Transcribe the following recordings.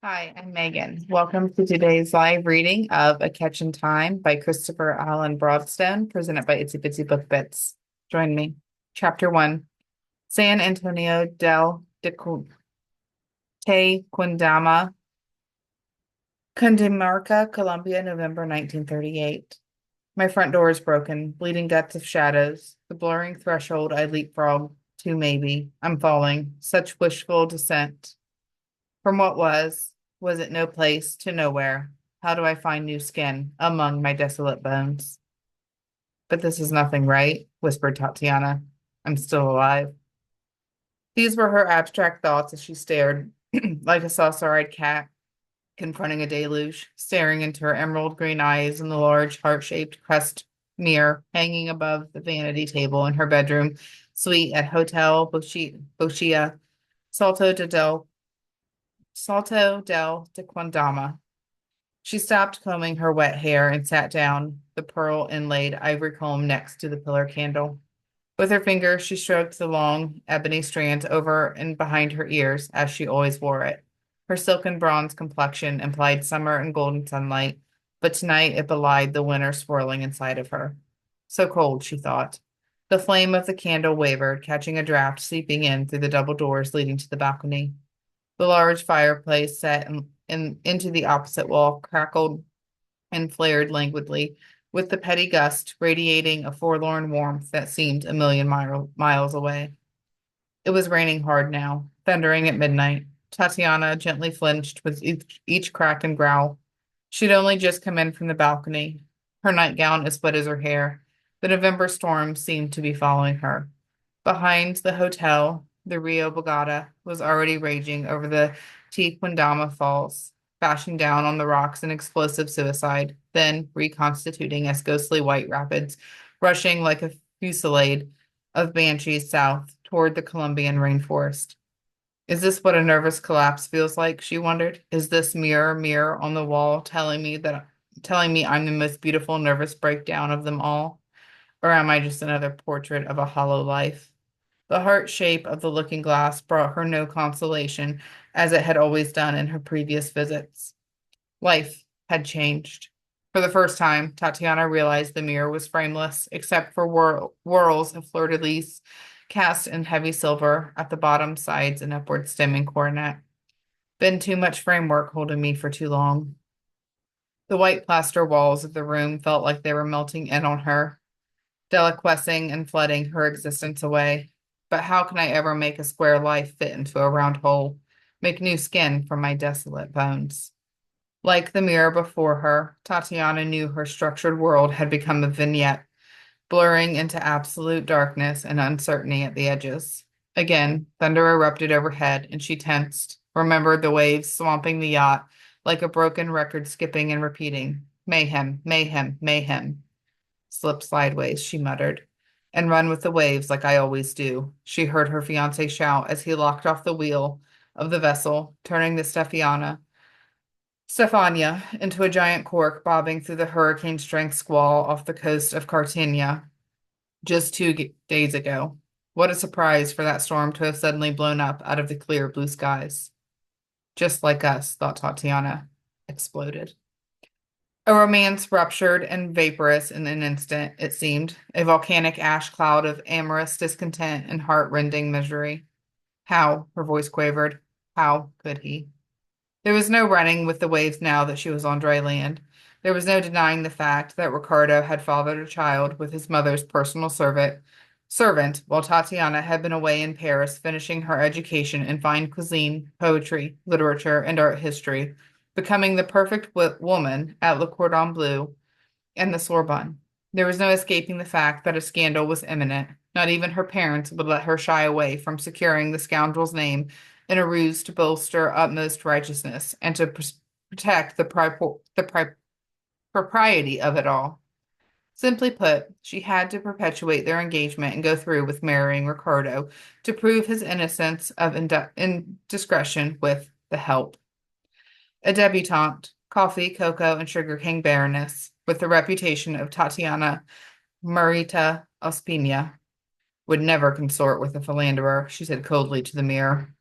Hi, I'm Megan. Welcome to today's live reading of A Catch in Time by Christopher Allen Broadstone, presented by Itsy Bitsy Book Bits. Join me. Chapter 1. San Antonio del Tequendama, Cundinamarca, Colombia, November 1938. My front door is broken, bleeding depths of shadows. The blurring threshold I leapfrog to maybe. I'm falling. Such wishful descent. From what was it no place to nowhere? How do I find new skin among my desolate bones? But this is nothing, right? Whispered Tatiana. I'm still alive. These were her abstract thoughts as she stared, like a saucer-eyed cat confronting a deluge, staring into her emerald green eyes in the large heart-shaped crest mirror hanging above the vanity table in her bedroom suite at Hotel Bochica, Salto del Tequendama. She stopped combing her wet hair and sat down, the pearl inlaid ivory comb next to the pillar candle. With her fingers, she stroked the long ebony strands over and behind her ears, as she always wore it. Her silken bronze complexion implied summer and golden sunlight, but tonight it belied the winter swirling inside of her. So cold, she thought. The flame of the candle wavered, catching a draft seeping in through the double doors leading to the balcony. The large fireplace set into the opposite wall crackled and flared languidly, with the petty gust radiating a forlorn warmth that seemed a million miles away. It was raining hard now, thundering at midnight. Tatiana gently flinched with each crack and growl. She'd only just come in from the balcony, her nightgown as wet as her hair. The November storm seemed to be following her. Behind the hotel, the Rio Bogota was already raging over the Tequendama Falls, bashing down on the rocks in explosive suicide, then reconstituting as ghostly white rapids, rushing like a fusillade of banshees south toward the Colombian rainforest. Is this what a nervous collapse feels like? She wondered. Is this mirror on the wall telling me I'm the most beautiful nervous breakdown of them all? Or am I just another portrait of a hollow life? The heart shape of the looking glass brought her no consolation, as it had always done in her previous visits. Life had changed. For the first time, Tatiana realized the mirror was frameless, except for whorls of fleur-de-lis cast in heavy silver at the bottom, sides, and upward stemming coronet. Been too much framework holding me for too long. The white plaster walls of the room felt like they were melting in on her, deliquescing and flooding her existence away. But how can I ever make a square life fit into a round hole, make new skin from my desolate bones? Like the mirror before her, Tatiana knew her structured world had become a vignette, blurring into absolute darkness and uncertainty at the edges. Again, thunder erupted overhead, and she tensed, remembered the waves swamping the yacht like a broken record skipping and repeating. Mayhem, mayhem, mayhem. Slip sideways, she muttered, and run with the waves like I always do. She heard her fiancé shout as he locked off the wheel of the vessel, turning the Stefania into a giant cork bobbing through the hurricane-strength squall off the coast of Cartagena just 2 days ago. What a surprise for that storm to have suddenly blown up out of the clear blue skies. Just like us, thought Tatiana. Exploded. A romance ruptured and vaporous in an instant, it seemed, a volcanic ash cloud of amorous discontent and heart-rending misery. How, her voice quavered, how could he? There was no running with the waves now that she was on dry land. There was no denying the fact that Ricardo had fathered a child with his mother's personal servant, while Tatiana had been away in Paris finishing her education in fine cuisine, poetry, literature, and art history, becoming the perfect woman at Le Cordon Bleu and the Sorbonne. There was no escaping the fact that a scandal was imminent. Not even her parents would let her shy away from securing the scoundrel's name in a ruse to bolster utmost righteousness and to protect the propriety of it all. Simply put, she had to perpetuate their engagement and go through with marrying Ricardo to prove his innocence of indiscretion with the help. A debutante, coffee, cocoa, and sugar-cane baroness, with the reputation of Tatiana Marita Ospina, would never consort with a philanderer, she said coldly to the mirror.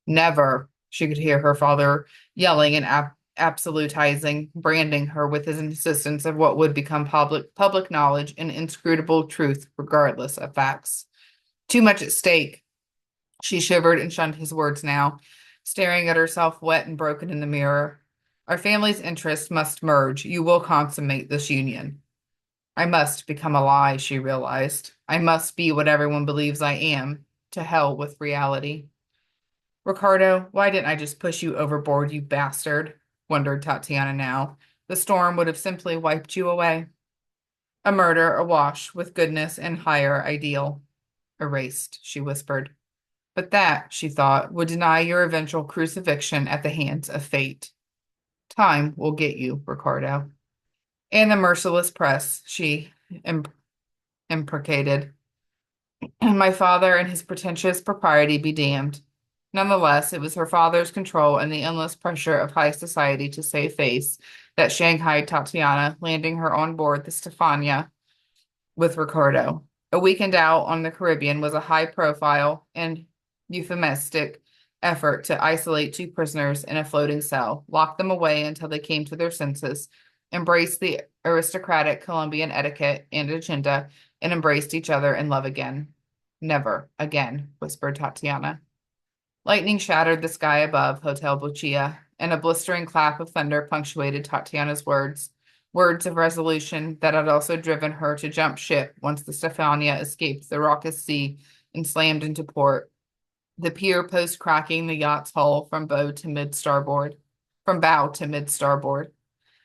Never. She could hear her father yelling and absolutizing, branding her with his insistence of what would become public knowledge and inscrutable truth, regardless of facts. Too much at stake. She shivered and shunned his words now, staring at herself wet and broken in the mirror. Our family's interests must merge. You will consummate this union. I must become a lie, she realized. I must be what everyone believes I am. To hell with reality. Ricardo, why didn't I just push you overboard, you bastard? Wondered Tatiana now. The storm would have simply wiped you away. A murder awash with goodness and higher ideal. Erased, she whispered. But that, she thought, would deny your eventual crucifixion at the hands of fate. Time will get you, Ricardo. And the merciless press, she imprecated. My father and his pretentious propriety be damned. Nonetheless, it was her father's control and the endless pressure of high society to save face that shanghaied Tatiana, landing her on board the Stefania with Ricardo. A weekend out on the Caribbean was a high-profile and euphemistic effort to isolate two prisoners in a floating cell, lock them away until they came to their senses, embrace the aristocratic Colombian etiquette and agenda, and embraced each other in love again. Never again, whispered Tatiana. Lightning shattered the sky above Hotel Bochica, and a blistering clap of thunder punctuated Tatiana's words, words of resolution that had also driven her to jump ship once the Stefania escaped the raucous sea and slammed into port, the pier post cracking the yacht's hull from bow to mid-starboard, from bow to mid-starboard.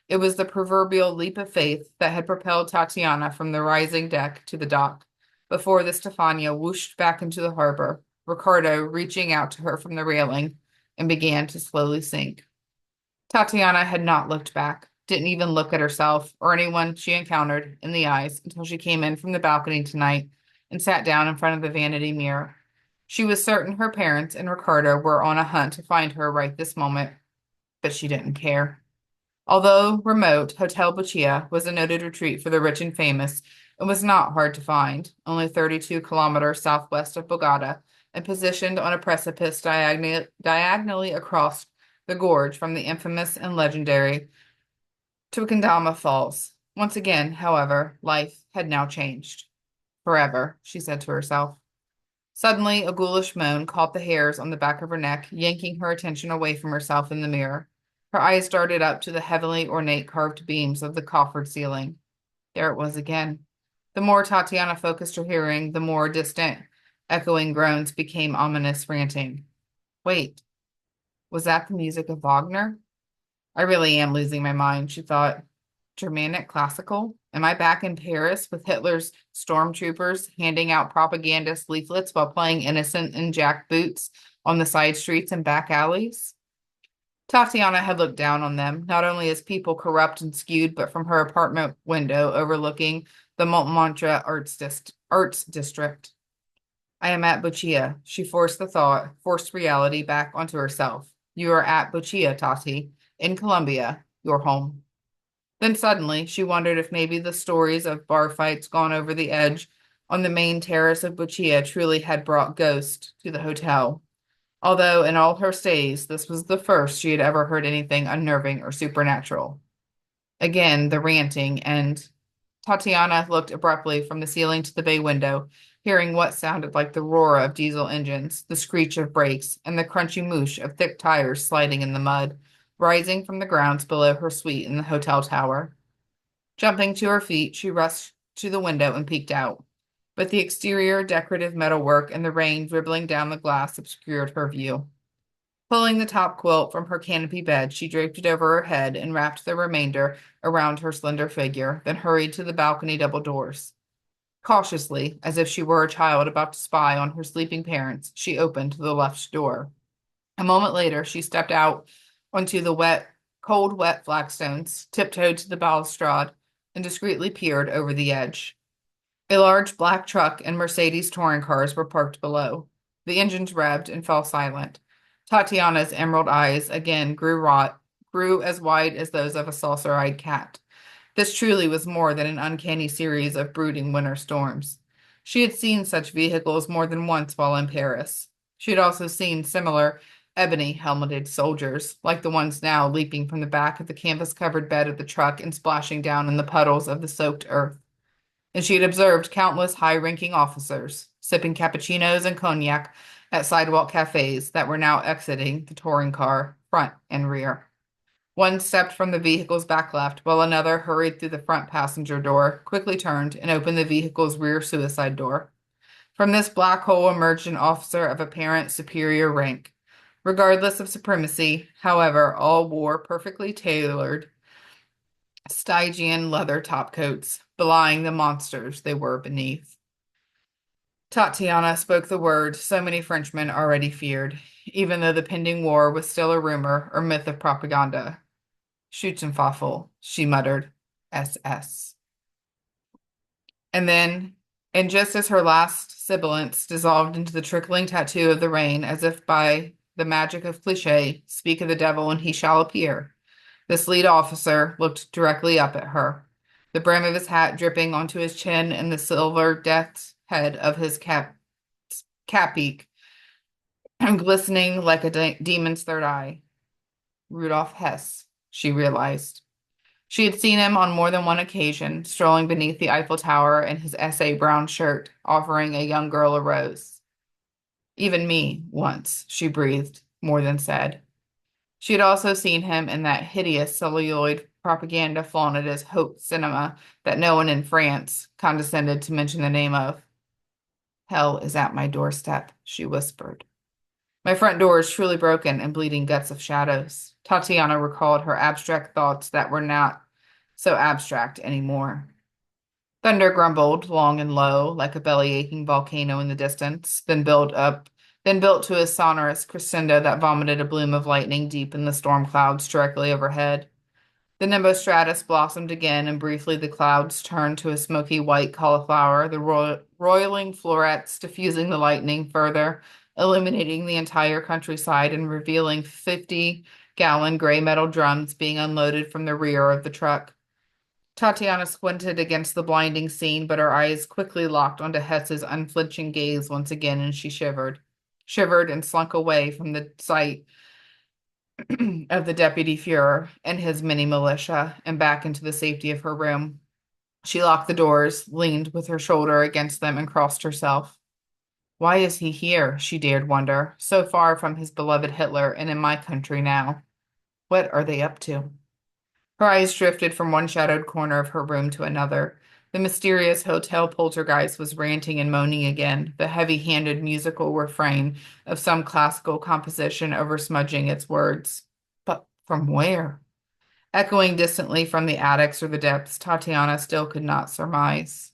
It was the proverbial leap of faith that had propelled Tatiana from the rising deck to the dock, before the Stefania whooshed back into the harbor, Ricardo reaching out to her from the railing, and began to slowly sink. Tatiana had not looked back, didn't even look at herself or anyone she encountered in the eyes until she came in from the balcony tonight and sat down in front of the vanity mirror. She was certain her parents and Ricardo were on a hunt to find her right this moment, but she didn't care. Although remote, Hotel Bochica was a noted retreat for the rich and famous and was not hard to find, only 32 kilometers southwest of Bogota and positioned on a precipice diagonally across the gorge from the infamous and legendary Tequendama Falls. Once again, however, life had now changed. Forever, she said to herself. Suddenly, a ghoulish moan caught the hairs on the back of her neck, yanking her attention away from herself in the mirror. Her eyes darted up to the heavily ornate carved beams of the coffered ceiling. There it was again. The more Tatiana focused her hearing, the more distant, echoing groans became ominous ranting. Wait, was that the music of Wagner? I really am losing my mind, she thought. Germanic classical? Am I back in Paris with Hitler's stormtroopers handing out propagandist leaflets while playing innocent in jackboots on the side streets and back alleys? Tatiana had looked down on them, not only as people corrupt and skewed, but from her apartment window overlooking the Montmartre Arts District. I am at Bochica. She forced reality back onto herself. You are at Bochica, Tati, in Colombia, your home. Then suddenly, she wondered if maybe the stories of bar fights gone over the edge on the main terrace of Bochica truly had brought ghosts to the hotel. Although in all her stays, this was the first she had ever heard anything unnerving or supernatural. Again, the ranting, and Tatiana looked abruptly from the ceiling to the bay window, hearing what sounded like the roar of diesel engines, the screech of brakes, and the crunchy moosh of thick tires sliding in the mud, rising from the grounds below her suite in the hotel tower. Jumping to her feet, she rushed to the window and peeked out. But the exterior decorative metalwork and the rain dribbling down the glass obscured her view. Pulling the top quilt from her canopy bed, she draped it over her head and wrapped the remainder around her slender figure, then hurried to the balcony double doors. Cautiously, as if she were a child about to spy on her sleeping parents, she opened the left door. A moment later, she stepped out onto the cold, wet flagstones, tiptoed to the balustrade, and discreetly peered over the edge. A large black truck and Mercedes touring cars were parked below. The engines revved and fell silent. Tatiana's emerald eyes again grew as wide as those of a saucer-eyed cat. This truly was more than an uncanny series of brooding winter storms. She had seen such vehicles more than once while in Paris. She had also seen similar ebony helmeted soldiers, like the ones now leaping from the back of the canvas-covered bed of the truck and splashing down in the puddles of the soaked earth. And she had observed countless high-ranking officers sipping cappuccinos and cognac at sidewalk cafes that were now exiting the touring car, front and rear. One stepped from the vehicle's back left, while another hurried through the front passenger door, quickly turned, and opened the vehicle's rear suicide door. From this black hole emerged an officer of apparent superior rank. Regardless of supremacy, however, all wore perfectly tailored Stygian leather topcoats, belying the monsters they were beneath. Tatiana spoke the word so many Frenchmen already feared, even though the pending war was still a rumor or myth of propaganda. Schützenwaffe, she muttered, SS. And then, and just as her last sibilance dissolved into the trickling tattoo of the rain, as if by the magic of cliché, speak of the devil and he shall appear, this lead officer looked directly up at her, the brim of his hat dripping onto his chin and the silver death's head of his cap peak glistening like a demon's third eye. Rudolf Hess, she realized. She had seen him on more than one occasion, strolling beneath the Eiffel Tower in his SA brown shirt, offering a young girl a rose. Even me, once, she breathed, more than said. She had also seen him in that hideous celluloid propaganda flaunted as haute cinema that no one in France condescended to mention the name of. Hell is at my doorstep, she whispered. My front door is truly broken and bleeding guts of shadows. Tatiana recalled her abstract thoughts that were not so abstract anymore. Thunder grumbled long and low, like a belly-aching volcano in the distance, then built to a sonorous crescendo that vomited a bloom of lightning deep in the storm clouds directly overhead. The nimbostratus blossomed again, and briefly the clouds turned to a smoky white cauliflower, the roiling florets diffusing the lightning further, illuminating the entire countryside and revealing 50-gallon gray metal drums being unloaded from the rear of the truck. Tatiana squinted against the blinding scene, but her eyes quickly locked onto Hess's unflinching gaze once again, and she shivered and slunk away from the sight of the Deputy Führer and his mini militia and back into the safety of her room. She locked the doors, leaned with her shoulder against them, and crossed herself. Why is he here, she dared wonder, so far from his beloved Hitler and in my country now? What are they up to? Her eyes drifted from one shadowed corner of her room to another. The mysterious hotel poltergeist was ranting and moaning again, the heavy-handed musical refrain of some classical composition oversmudging its words. But from where? Echoing distantly from the attics or the depths, Tatiana still could not surmise.